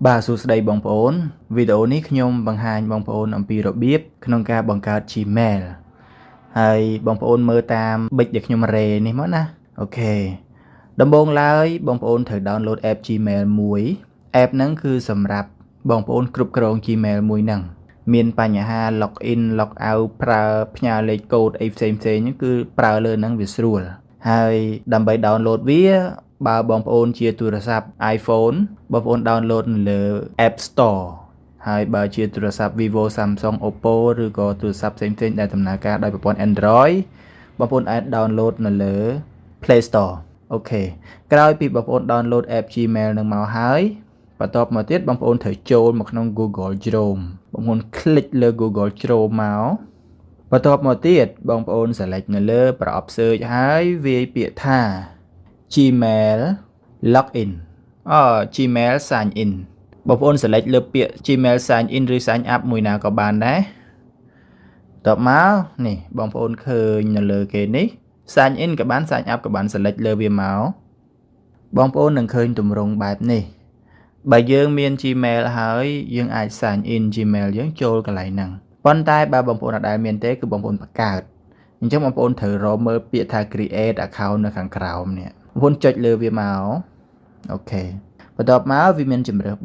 បាទសួស្តីបងប្អូនវីដេអូនេះខ្ញុំបង្ហាញបងប្អូនអំពីរបៀបក្នុងការបង្កើត Gmail ហើយបងប្អូនមើលតាមប៊ិចដែលខ្ញុំរេនេះមកណាអូខេដំបូងឡើយបងប្អូនត្រូវ download app Gmail មួយ app ហ្នឹងគឺសម្រាប់បងប្អូនគ្រប់គ្រង Gmail មួយហ្នឹងមានបញ្ហា login log out ប្រើផ្ញើលេខកូដអីផ្សេងៗហ្នឹងគឺប្រើលើហ្នឹងវាស្រួលហើយដើម្បី download វាបើបងប្អូនជាទូរស័ព្ទ iPhone បងប្អូន download នៅលើ App Store ហើយបើជាទូរស័ព្ទ Vivo Samsung Oppo ឬក៏ទូរស័ព្ទផ្សេងៗដែលដំណើរការដោយប្រព័ន្ធ Android បងប្អូនអាច download នៅលើ Play Store អូខេក្រោយពីបងប្អូន download app Gmail នឹងមកហើយបន្ទាប់មកទៀតបងប្អូនត្រូវចូលមកក្នុង Google Chrome បងប្អូន click លើ Google Chrome មកបន្ទាប់មកទៀតបងប្អូន select នៅលើប្រអប់ search ហើយវាយពាក្យថា Gmail login Gmail sign in បងប្អូន select លើពាក្យ Gmail sign in ឬ sign up មួយណាក៏បានដែរតបមកនេះបងប្អូនឃើញនៅលើគេនេះ sign in ក៏បាន sign up ក៏បាន select លើវាមកបងប្អូននឹងឃើញទម្រង់បែបនេះបើយើងមាន Gmail ហើយយើងអាច sign in Gmail យើងចូលកន្លែងហ្នឹងប៉ុន្តែបើបងប្អូនអត់ដែលមានទេគឺបងប្អូនបង្កើតអញ្ចឹងបងប្អូនត្រូវរកមើលពាក្យថា create account នៅខាងក្រោមនេះបងប្អូនចុចលើវាមកអូខេបន្ទាប់មកវាមានជម្រើស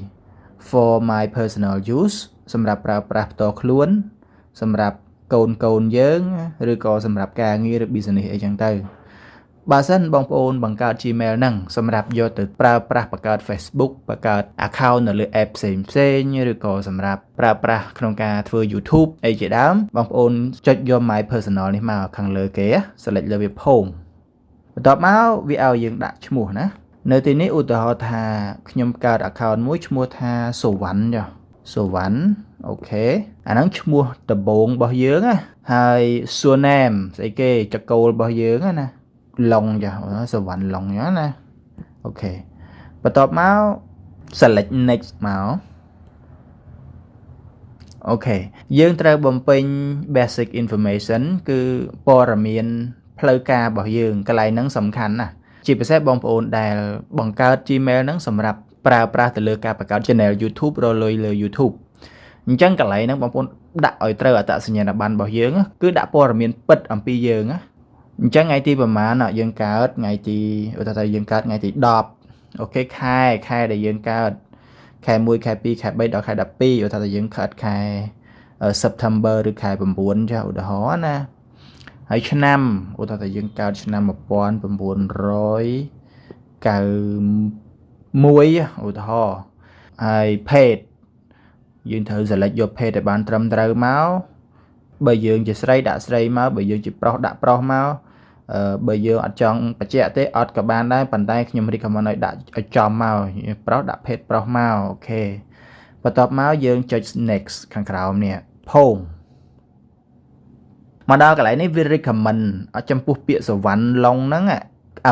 3 for my personal use សម្រាប់ប្រើប្រាស់ផ្ទាល់ខ្លួនសម្រាប់កូនយើងឬក៏សម្រាប់ការងារឬ business អីចឹងទៅបើសិនបងប្អូនបង្កើត Gmail ហ្នឹងសម្រាប់យកទៅប្រើប្រាស់បង្កើត Facebook បង្កើត account នៅលើ app ផ្សេងឬក៏សម្រាប់ប្រើប្រាស់ក្នុងការធ្វើ YouTube អីជាដើមបងប្អូនចុចយក my personal នេះមកខាងលើគេ select លើវាផុងបន្ទាប់មកវាឲ្យយើងដាក់ឈ្មោះណានៅទីនេះឧទាហរណ៍ថាខ្ញុំកើត account មួយឈ្មោះថាសុវណ្ណចុះសុវណ្ណអូខេអាហ្នឹងឈ្មោះដំបូងរបស់យើងណាហើយ surname ស្អីគេចកូលរបស់យើងណាឡុងចុះសុវណ្ណឡុងចឹងណាអូខេបន្ទាប់មក select next មកអូខេយើងត្រូវបំពេញ basic information គឺព័ត៌មានផ្លូវការរបស់យើងកន្លែងហ្នឹងសំខាន់ណាស់ជាពិសេសបងប្អូនដែលបង្កើត Gmail ហ្នឹងសម្រាប់ប្រើប្រាស់ទៅលើការបង្កើត channel YouTube រលុយលើ YouTube អញ្ចឹងកន្លែងហ្នឹងបងប្អូនដាក់ឲ្យត្រូវអត្តសញ្ញាណប័ណ្ណរបស់យើងគឺដាក់ព័ត៌មានពិតអំពីយើងណាអញ្ចឹងថ្ងៃទីប្រហែលយើងកើតថ្ងៃទីឧទាហរណ៍យើងកើតថ្ងៃទី10អូខេខែដែលយើងកើតខែ1ខែ2ខែ3ដល់ខែ12ឧទាហរណ៍យើងកើតខែ September ឬខែ9ចាឧទាហរណ៍ណាហើយឆ្នាំឧទាហរណ៍យើងកើតឆ្នាំ1991ឧទាហរណ៍ហើយភេទយើងត្រូវ select យកភេទឲ្យបានត្រឹមត្រូវមកបើយើងជាស្រីដាក់ស្រីមកបើយើងជាប្រុសដាក់ប្រុសមកបើយើងអត់ចង់បញ្ជាក់ទេអត់ក៏បានដែរប៉ុន្តែខ្ញុំ recommend ឲ្យដាក់ឲ្យចំមកប្រុសដាក់ភេទប្រុសមកអូខេបន្ទាប់មកយើងចុច next ខាងក្រោមនេះផុងមកដល់កន្លែងនេះវា recommend ចំពោះពាក្យសវណ្ណឡុងហ្នឹង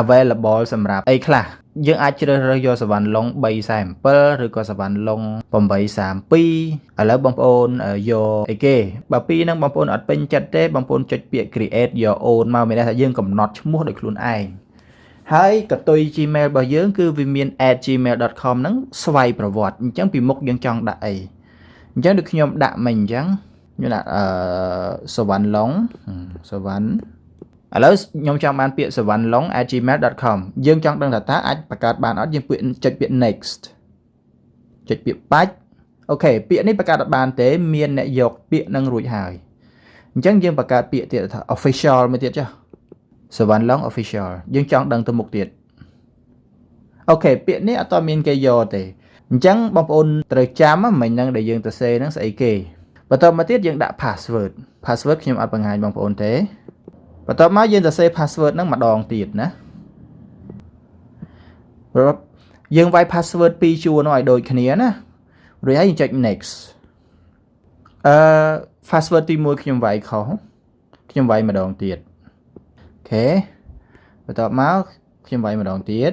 available សម្រាប់អីខ្លះយើងអាចជ្រើសរើសយកសវណ្ណឡុង347ឬក៏សវណ្ណឡុង832ឥឡូវបងប្អូនយកអីគេបើពីហ្នឹងបងប្អូនអត់ពេញចិត្តទេបងប្អូនចុចពាក្យ create your own មកមានន័យថាយើងកំណត់ឈ្មោះដោយខ្លួនឯងហើយកតុយ Gmail របស់យើងគឺវាមាន @gmail.com ហ្នឹងស្វ័យប្រវត្តិអញ្ចឹងពីមុខយើងចង់ដាក់អីអញ្ចឹងដូចខ្ញុំដាក់មិញអញ្ចឹងខ្ញុំដាក់សវណ្ណឡុងសវណ្ណឥឡូវខ្ញុំចង់បានពាក្យសវណ្ណឡុង @gmail.com យើងចង់ដឹងថាតើអាចបង្កើតបានអត់យើងចុចពាក្យ next ចុចពាក្យបាច់អូខេពាក្យនេះបង្កើតអត់បានទេមានអ្នកយកពាក្យនឹងរួចហើយអញ្ចឹងយើងបង្កើតពាក្យទៀតថា official មួយទៀតចុះសវណ្ណឡុង official យើងចង់ដឹងទៅមុខទៀតអូខេពាក្យនេះអត់តមានគេយកទេអញ្ចឹងបងប្អូនត្រូវចាំមិញហ្នឹងដែលយើងទៅសេហ្នឹងស្អីគេបន្តមកទៀតយើងដាក់ password ខ្ញុំអត់បង្ហាញបងប្អូនទេបន្ទាប់មកយើងទៅសេ password ហ្នឹងម្ដងទៀតណាយើងវាយ password 2ជួរនោះឲ្យដូចគ្នាណារួចហើយយើងចុច next password ទី1ខ្ញុំវាយខុសខ្ញុំវាយម្ដងទៀតអូខេបន្ទាប់មកខ្ញុំវាយម្ដងទៀត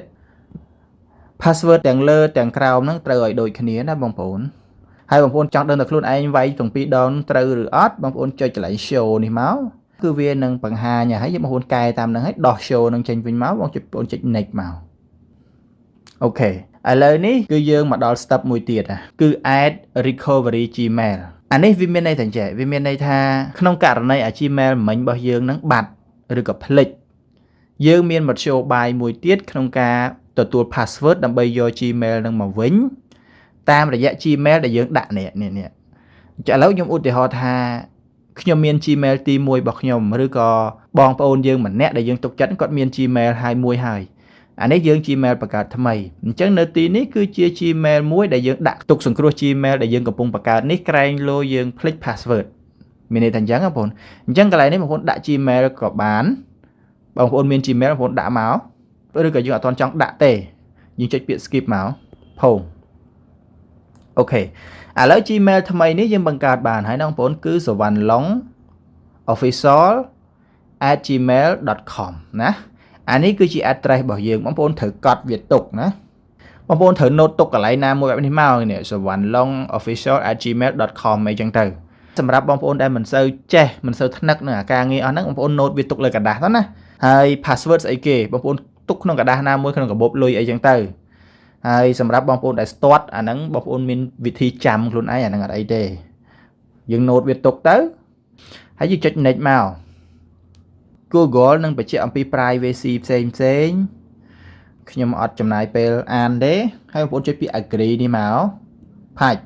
password ទាំងលើទាំងក្រោមហ្នឹងត្រូវឲ្យដូចគ្នាណាបងប្អូនហើយបងប្អូនចង់ដឹងតែខ្លួនឯងវាយទាំងពីរដងត្រូវឬអត់បងប្អូនចុចកន្លែង show នេះមកគឺវានឹងបង្ហាញហើយយើងបងប្អូនកែតាមហ្នឹងហើយដោះ show នឹងចេញវិញមកបងប្អូនចុច next មកអូខេ ឥឡូវនេះគឺយើងមកដល់ step មួយទៀតគឺ add recovery Gmail អានេះវាមានន័យថាចេះវាមានន័យថាក្នុងករណីអា Gmail មិញរបស់យើងនឹងបាត់ឬក៏ភ្លេចយើងមានមធ្យោបាយមួយទៀតក្នុងការទទួល password ដើម្បីយក Gmail នឹងមកវិញតាមរយៈ Gmail ដែលយើងដាក់នេះឥឡូវខ្ញុំឧទាហរណ៍ថាខ្ញុំមាន Gmail ទី1របស់ខ្ញុំឬក៏បងប្អូនយើងម្នាក់ដែលយើងទុកចិត្តគាត់មាន Gmail ហើយអានេះយើង Gmail បង្កើតថ្មីអញ្ចឹងនៅទីនេះគឺជា Gmail មួយដែលយើងដាក់ទុកសង្គ្រោះ Gmail ដែលយើងកំពុងបង្កើតនេះក្រែងលោយើងភ្លេច password មានន័យថាអញ្ចឹងបងប្អូនអញ្ចឹងកន្លែងនេះបងប្អូនដាក់ Gmail ក៏បានបងប្អូនមាន Gmail បងប្អូនដាក់មកឬក៏យើងអត់ទាន់ចង់ដាក់ទេយើងចុចពាក្យ skip មកផុងអូខេឥឡូវ Gmail ថ្មីនេះយើងបង្កើតបានហើយបងប្អូនគឺ sawanlongofficial@gmail.com ណាអានេះគឺជា address របស់យើងបងប្អូនត្រូវកត់វាទុកណាបងប្អូនត្រូវ note ទុកកន្លែងណាមួយបែបនេះមកនេះ sawanlongofficial@gmail.com អីចឹងទៅសម្រាប់បងប្អូនដែលមិនសូវចេះមិនសូវថ្នឹកនឹងអាការងារអស់ហ្នឹងបងប្អូន note វាទុកលើกระดาษទៅណាហើយ password ស្អីគេបងប្អូនទុកក្នុងกระดาษណាមួយក្នុងកាបូបលុយអីចឹងទៅហើយសម្រាប់បងប្អូនដែលស្ទាត់អាហ្នឹងបងប្អូនមានវិធីចាំខ្លួនឯងអាហ្នឹងអត់អីទេយើង note វាទុកទៅហើយយើងចុច next មក Google នឹងបញ្ជាក់អំពី privacy ផ្សេងខ្ញុំអត់ចំណាយពេលអានទេហើយបងប្អូនចុចពាក្យ agree នេះមកផាច់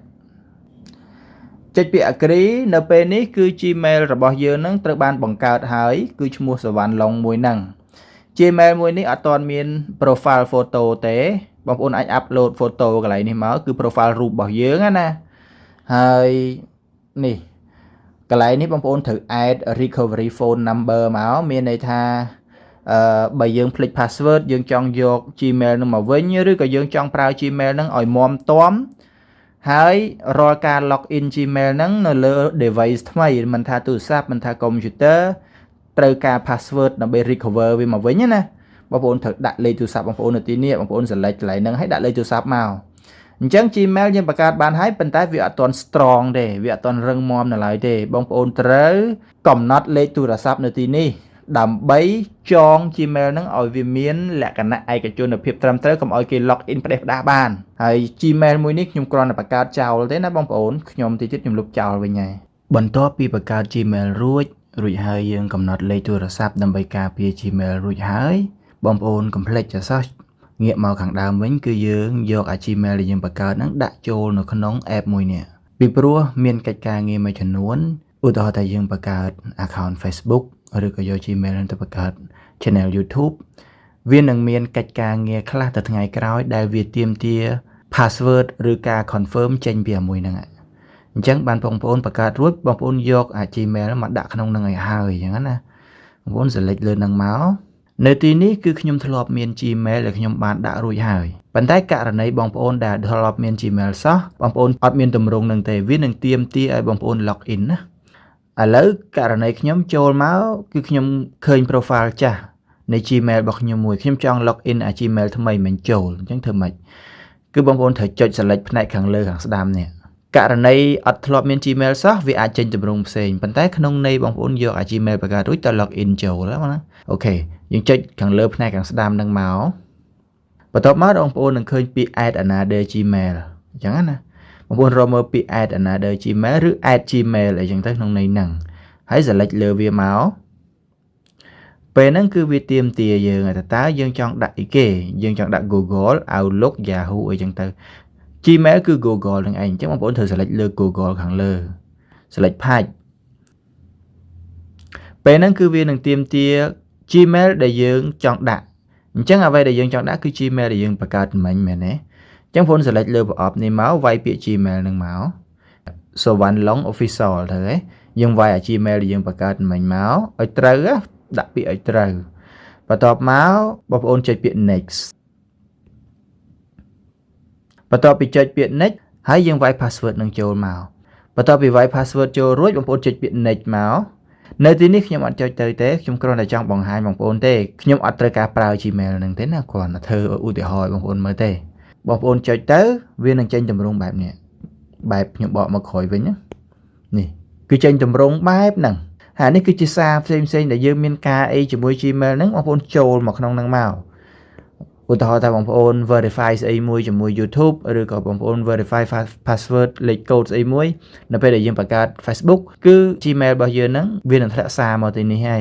ចុចពាក្យ agree នៅពេលនេះគឺ Gmail របស់យើងនឹងត្រូវបានបង្កើតហើយគឺឈ្មោះ Sawanlong មួយហ្នឹង Gmail មួយនេះអត់ទាន់មាន profile photo ទេបងប្អូនអាច upload photo កន្លែងនេះមកគឺ profile រូបរបស់យើងណាហើយនេះកន្លែងនេះបងប្អូនត្រូវ add recovery phone number មកមានន័យថាបើយើងភ្លេច password យើងចង់យក Gmail នឹងមកវិញឬក៏យើងចង់ប្រើ Gmail នឹងឲ្យមាំទាំហើយរាល់ការ login Gmail ហ្នឹងនៅលើ device ថ្មីមិនថាទូរស័ព្ទមិនថា computer ត្រូវការ password ដើម្បី recover វាមកវិញណាបងប្អូនត្រូវដាក់លេខទូរស័ព្ទបងប្អូននៅទីនេះបងប្អូន select កន្លែងហ្នឹងហើយដាក់លេខទូរស័ព្ទមកអញ្ចឹង Gmail យើងបង្កើតបានហើយប៉ុន្តែវាអត់ទាន់ strong ទេវាអត់ទាន់រឹងមាំនៅឡើយទេបងប្អូនត្រូវកំណត់លេខទូរស័ព្ទនៅទីនេះដើម្បីចង Gmail ហ្នឹងឲ្យវាមានលក្ខណៈឯកជនភាពត្រឹមត្រូវកុំឲ្យគេ log in ផ្ដេសផ្ដាសបានហើយ Gmail មួយនេះខ្ញុំគ្រាន់តែបង្កើតចោលទេណាបងប្អូនខ្ញុំតិចទៀតខ្ញុំលុបចោលវិញហើយបន្ទាប់ពីបង្កើត Gmail រួចហើយយើងកំណត់លេខទូរស័ព្ទដើម្បីការពារ Gmail រួចហើយបងប្អូនកុំភ្លេចចាសោះងាកមកខាងដើមវិញគឺយើងយកអា Gmail ដែលយើងបង្កើតហ្នឹងដាក់ចូលនៅក្នុង app មួយនេះពីព្រោះមានកិច្ចការងារមួយចំនួនឧទាហរណ៍ថាយើងបង្កើត account Facebook ឬក៏យក Gmail ទៅបង្កើត channel YouTube វានឹងមានកិច្ចការងារខ្លះទៅថ្ងៃក្រោយដែលវាទាមទារ password ឬការ confirm ចេញពីអាមួយហ្នឹងអញ្ចឹងបានបងប្អូនបង្កើតរួចបងប្អូនយកអា Gmail មកដាក់ក្នុងហ្នឹងឲ្យហើយអញ្ចឹងណាបងប្អូន select លើហ្នឹងមកនៅទីនេះគឺខ្ញុំធ្លាប់មាន Gmail ដែលខ្ញុំបានដាក់រួចហើយប៉ុន្តែករណីបងប្អូនដែលធ្លាប់មាន Gmail សោះបងប្អូនអត់មានទម្រង់នឹងទេវានឹងទាមទារឲ្យបងប្អូន log in ណាឥឡូវករណីខ្ញុំចូលមកគឺខ្ញុំឃើញ profile ចាស់នៃ Gmail របស់ខ្ញុំមួយខ្ញុំចង់ log in អា Gmail ថ្មីមិនចូលអញ្ចឹងធ្វើម៉េចគឺបងប្អូនត្រូវចុច select ផ្នែកខាងលើខាងស្ដាំនេះករណីអត់ធ្លាប់មាន Gmail សោះវាអាចចេញទម្រង់ផ្សេងប៉ុន្តែក្នុងន័យបងប្អូនយកអា Gmail បង្កើតរួចតើ log in ចូលណាអូខេយើងចុចខាងលើផ្នែកខាងស្ដាំនឹងមកបន្ទាប់មកបងប្អូននឹងឃើញពាក្យ add another Gmail អញ្ចឹងណាបងប្អូនរកមើលពាក្យ add another Gmail ឬ add Gmail អីចឹងទៅក្នុងន័យហ្នឹងហើយ select លើវាមកពេលហ្នឹងគឺវាទាមទារយើងតើយើងចង់ដាក់អីគេយើងចង់ដាក់ Google Outlook Yahoo អីចឹងទៅ Gmail គឺ Google នឹងឯងអញ្ចឹងបងប្អូនត្រូវ select លើ Google ខាងលើ select ផាច់ពេលហ្នឹងគឺវានឹងទាមទារ Gmail ដែលយើងចង់ដាក់អញ្ចឹងអ្វីដែលយើងចង់ដាក់គឺ Gmail ដែលយើងបង្កើតមិញមែនទេអញ្ចឹងបងប្អូន select លើប្រអប់នេះមកវាយពាក្យ Gmail នឹងមក Sawanlong official ទៅហ៎យើងវាយអា Gmail ដែលយើងបង្កើតមិញមកឲ្យត្រូវដាក់ពាក្យឲ្យត្រូវបន្ទាប់មកបងប្អូនចុចពាក្យ next បន្ទាប់ពីចុចពាក្យ next ហើយយើងវាយ password នឹងចូលមកបន្ទាប់ពីវាយ password ចូលរួចបងប្អូនចុចពាក្យ next មកនៅទីនេះខ្ញុំអត់ចុចទៅទេខ្ញុំគ្រាន់តែចង់បង្ហាញបងប្អូនទេខ្ញុំអត់ត្រូវការប្រើ Gmail នឹងទេណាគ្រាន់តែធ្វើឧទាហរណ៍ឲ្យបងប្អូនមើលទេបងប្អូនចុចទៅវានឹងចេញទម្រង់បែបនេះបែបខ្ញុំបកមកក្រោយវិញនេះគឺចេញទម្រង់បែបហ្នឹងហើយនេះគឺជាសារផ្សេងដែលយើងមានការអីជាមួយ Gmail ហ្នឹងបងប្អូនចូលមកក្នុងហ្នឹងមកឧ ឧទាហរណ៍ថាបងប្អូន verify ស្អីមួយជាមួយ YouTube ឬក៏បងប្អូន verify password លេខកូដស្អីមួយនៅពេលដែលយើងបង្កើត Facebook គឺ Gmail របស់យើងហ្នឹងវានឹងធ្លាក់សារមកទីនេះហើយ